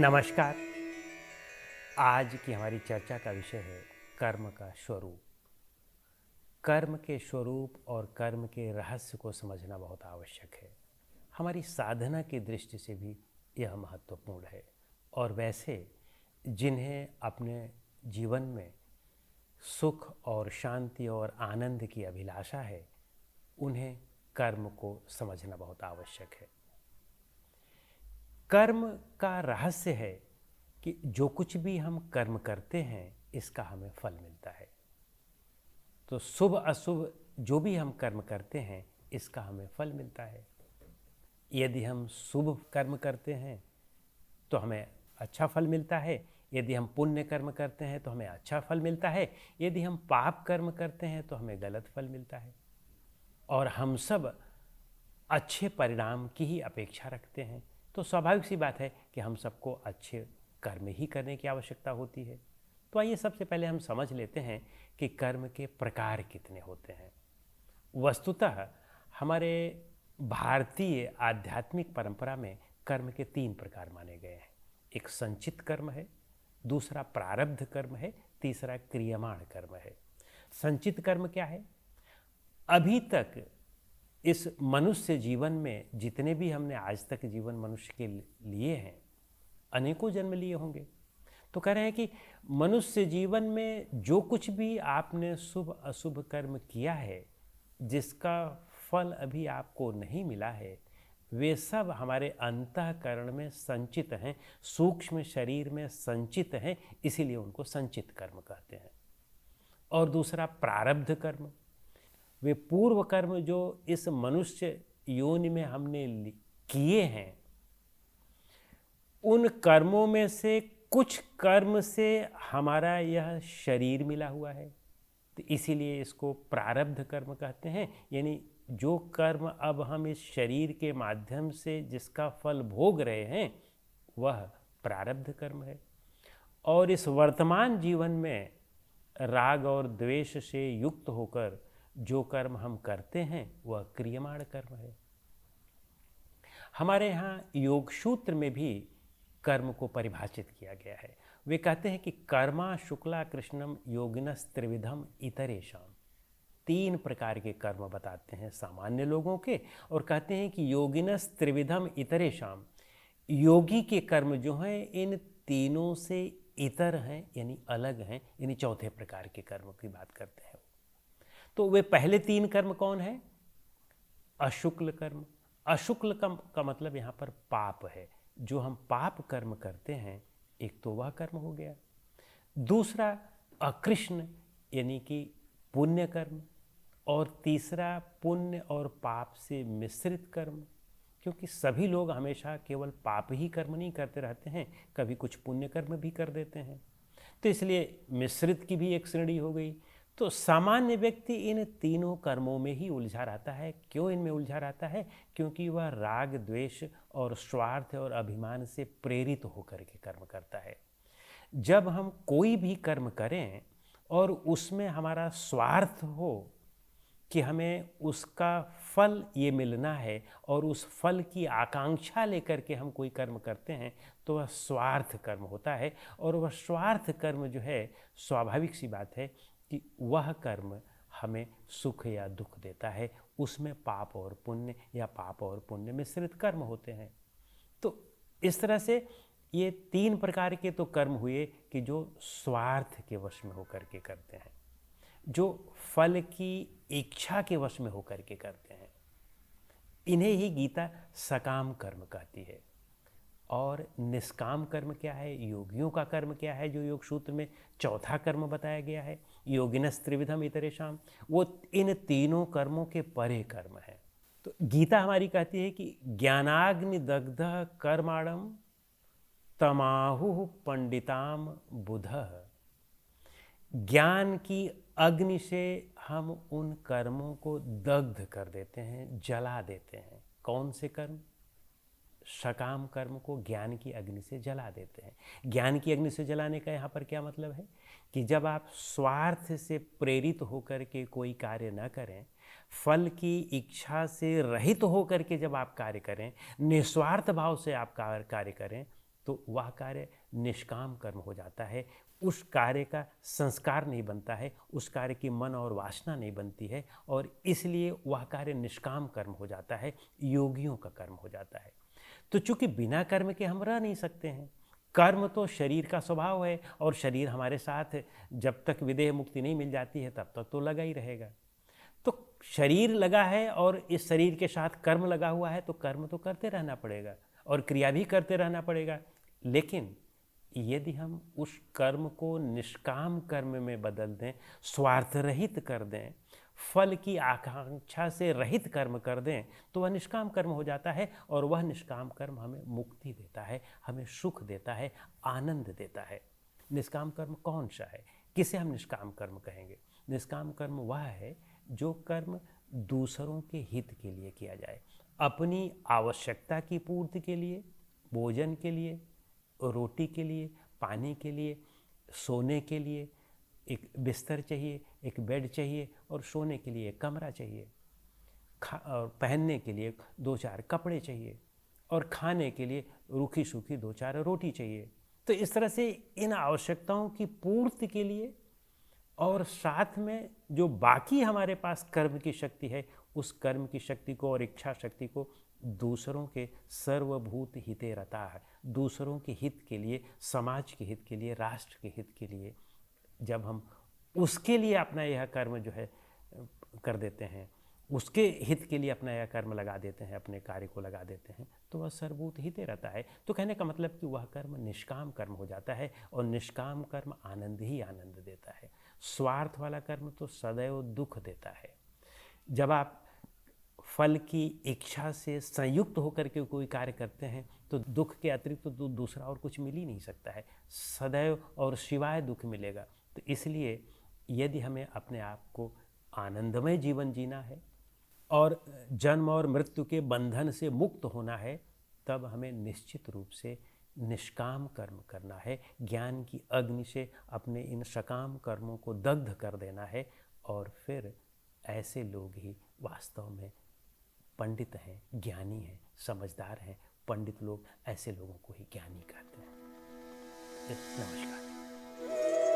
नमस्कार। आज की हमारी चर्चा का विषय है कर्म का स्वरूप। कर्म के स्वरूप और कर्म के रहस्य को समझना बहुत आवश्यक है। हमारी साधना की दृष्टि से भी यह महत्वपूर्ण है। और वैसे जिन्हें अपने जीवन में सुख और शांति और आनंद की अभिलाषा है, उन्हें कर्म को समझना बहुत आवश्यक है। कर्म का रहस्य है कि जो कुछ भी हम कर्म करते हैं, इसका हमें फल मिलता है। तो शुभ अशुभ जो भी हम कर्म करते हैं, इसका हमें फल मिलता है। यदि हम शुभ कर्म करते हैं तो हमें अच्छा फल मिलता है। यदि हम पुण्य कर्म करते हैं तो हमें अच्छा फल मिलता है। यदि हम पाप कर्म करते हैं तो हमें गलत फल मिलता है। और हम सब अच्छे परिणाम की ही अपेक्षा रखते हैं। तो स्वाभाविक सी बात है कि हम सबको अच्छे कर्म ही करने की आवश्यकता होती है। तो आइए सबसे पहले हम समझ लेते हैं कि कर्म के प्रकार कितने होते हैं। वस्तुतः हमारे भारतीय आध्यात्मिक परंपरा में कर्म के 3 प्रकार माने गए हैं। एक संचित कर्म है, दूसरा प्रारब्ध कर्म है, तीसरा क्रियमाण कर्म है। संचित कर्म क्या है? अभी तक इस मनुष्य जीवन में जितने भी हमने आज तक जीवन मनुष्य के लिए हैं, अनेकों जन्म लिए होंगे। तो कह रहे हैं कि मनुष्य जीवन में जो कुछ भी आपने शुभ अशुभ कर्म किया है, जिसका फल अभी आपको नहीं मिला है, वे सब हमारे अंतःकरण में संचित हैं, सूक्ष्म शरीर में संचित हैं। इसीलिए उनको संचित कर्म कहते हैं। और दूसरा प्रारब्ध कर्म, वे पूर्व कर्म जो इस मनुष्य योनि में हमने किए हैं, उन कर्मों में से कुछ कर्म से हमारा यह शरीर मिला हुआ है। तो इसीलिए इसको प्रारब्ध कर्म कहते हैं। यानी जो कर्म अब हम इस शरीर के माध्यम से जिसका फल भोग रहे हैं, वह प्रारब्ध कर्म है। और इस वर्तमान जीवन में राग और द्वेष से युक्त होकर जो कर्म हम करते हैं, वह क्रियमाण कर्म है। हमारे यहाँ योग सूत्र में भी कर्म को परिभाषित किया गया है। वे कहते हैं कि कर्मा शुक्ला कृष्णम योगिनस त्रिविधम इतरेशम। 3 प्रकार के कर्म बताते हैं सामान्य लोगों के, और कहते हैं कि योगिनस त्रिविधम इतरेशम, योगी के कर्म जो हैं इन तीनों से इतर हैं, यानी अलग हैं, यानी चौथे प्रकार के कर्म की बात करते हैं। तो वे पहले 3 कर्म कौन है? अशुक्ल कर्म। अशुक्ल का मतलब यहाँ पर पाप है। जो हम पाप कर्म करते हैं, एक तो वह कर्म हो गया। दूसरा अकृष्ण यानी कि पुण्य कर्म। और तीसरा पुण्य और पाप से मिश्रित कर्म। क्योंकि सभी लोग हमेशा केवल पाप ही कर्म नहीं करते रहते हैं, कभी कुछ पुण्य कर्म भी कर देते हैं। तो इसलिए मिश्रित की भी एक श्रेणी हो गई। तो सामान्य व्यक्ति इन तीनों कर्मों में ही उलझा रहता है। क्यों इनमें उलझा रहता है? क्योंकि वह राग द्वेष और स्वार्थ और अभिमान से प्रेरित होकर के कर्म करता है। जब हम कोई भी कर्म करें और उसमें हमारा स्वार्थ हो कि हमें उसका फल ये मिलना है, और उस फल की आकांक्षा लेकर के हम कोई कर्म करते हैं, तो वह स्वार्थ कर्म होता है। और वह स्वार्थ कर्म जो है, स्वाभाविक सी बात है कि वह कर्म हमें सुख या दुख देता है। उसमें पाप और पुण्य या पाप और पुण्य मिश्रित कर्म होते हैं। तो इस तरह से ये 3 प्रकार के तो कर्म हुए कि जो स्वार्थ के वश में होकर के करते हैं, जो फल की इच्छा के वश में होकर के करते हैं। इन्हें ही गीता सकाम कर्म कहती है। और निष्काम कर्म क्या है? योगियों का कर्म क्या है? जो योग सूत्र में चौथा कर्म बताया गया है, योगिनस त्रिविधम इतरेषाम, वो इन तीनों कर्मों के परे कर्म है। तो गीता हमारी कहती है कि ज्ञानाग्नि दग्ध कर्माणम तमाहु पंडिताम बुधः। ज्ञान की अग्नि से हम उन कर्मों को दग्ध कर देते हैं, जला देते हैं। कौन से कर्म? सकाम कर्म को ज्ञान की अग्नि से जला देते हैं। ज्ञान की अग्नि से जलाने का यहाँ पर क्या मतलब है? कि जब आप स्वार्थ से प्रेरित होकर के कोई कार्य न करें, फल की इच्छा से रहित होकर के जब आप कार्य करें, निस्वार्थ भाव से आप कार्य करें, तो वह कार्य निष्काम कर्म हो जाता है। उस कार्य का संस्कार नहीं बनता है, उस कार्य की मन और वासना नहीं बनती है, और इसलिए वह कार्य निष्काम कर्म हो जाता है, योगियों का कर्म हो जाता है। तो चूंकि बिना कर्म के हम रह नहीं सकते हैं, कर्म तो शरीर का स्वभाव है, और शरीर हमारे साथ जब तक विदेह मुक्ति नहीं मिल जाती है तब तक तो लगा ही रहेगा। तो शरीर लगा है और इस शरीर के साथ कर्म लगा हुआ है, तो कर्म तो करते रहना पड़ेगा और क्रिया भी करते रहना पड़ेगा। लेकिन यदि हम उस कर्म को निष्काम कर्म में बदल दें, स्वार्थ रहित कर दें, फल की आकांक्षा से रहित कर्म कर दें, तो वह निष्काम कर्म हो जाता है, और वह निष्काम कर्म हमें मुक्ति देता है, हमें सुख देता है, आनंद देता है। निष्काम कर्म कौन सा है, किसे हम निष्काम कर्म कहेंगे? निष्काम कर्म वह है जो कर्म दूसरों के हित के लिए किया जाए, अपनी आवश्यकता की पूर्ति के लिए, भोजन के लिए, रोटी के लिए, पानी के लिए, सोने के लिए एक बिस्तर चाहिए, एक बेड चाहिए, और सोने के लिए एक कमरा चाहिए, और पहनने के लिए 2-4 कपड़े चाहिए, और खाने के लिए रूखी सूखी 2-4 रोटी चाहिए। तो इस तरह से इन आवश्यकताओं की पूर्ति के लिए, और साथ में जो बाकी हमारे पास कर्म की शक्ति है, उस कर्म की शक्ति को और इच्छा शक्ति को दूसरों के सर्वभूत हिते रता है, दूसरों के हित के लिए, समाज के हित के लिए, राष्ट्र के हित के लिए, जब हम उसके लिए अपना यह कर्म जो है कर देते हैं, उसके हित के लिए अपना यह कर्म लगा देते हैं, अपने कार्य को लगा देते हैं, तो वह सर्वभूत हिते रहता है। तो कहने का मतलब कि वह कर्म निष्काम कर्म हो जाता है, और निष्काम कर्म आनंद ही आनंद देता है। स्वार्थ वाला कर्म तो सदैव दुख देता है। जब आप फल की इच्छा से संयुक्त होकर के कोई कार्य करते हैं, तो दुख के अतिरिक्त तो दूसरा और कुछ मिल ही नहीं सकता है, सदैव और सिवाय दुख मिलेगा। तो इसलिए यदि हमें अपने आप को आनंदमय जीवन जीना है और जन्म और मृत्यु के बंधन से मुक्त होना है, तब हमें निश्चित रूप से निष्काम कर्म करना है, ज्ञान की अग्नि से अपने इन सकाम कर्मों को दग्ध कर देना है। और फिर ऐसे लोग ही वास्तव में पंडित हैं, ज्ञानी हैं, समझदार हैं। पंडित लोग ऐसे लोगों को ही ज्ञानी कहते हैं। नमस्कार।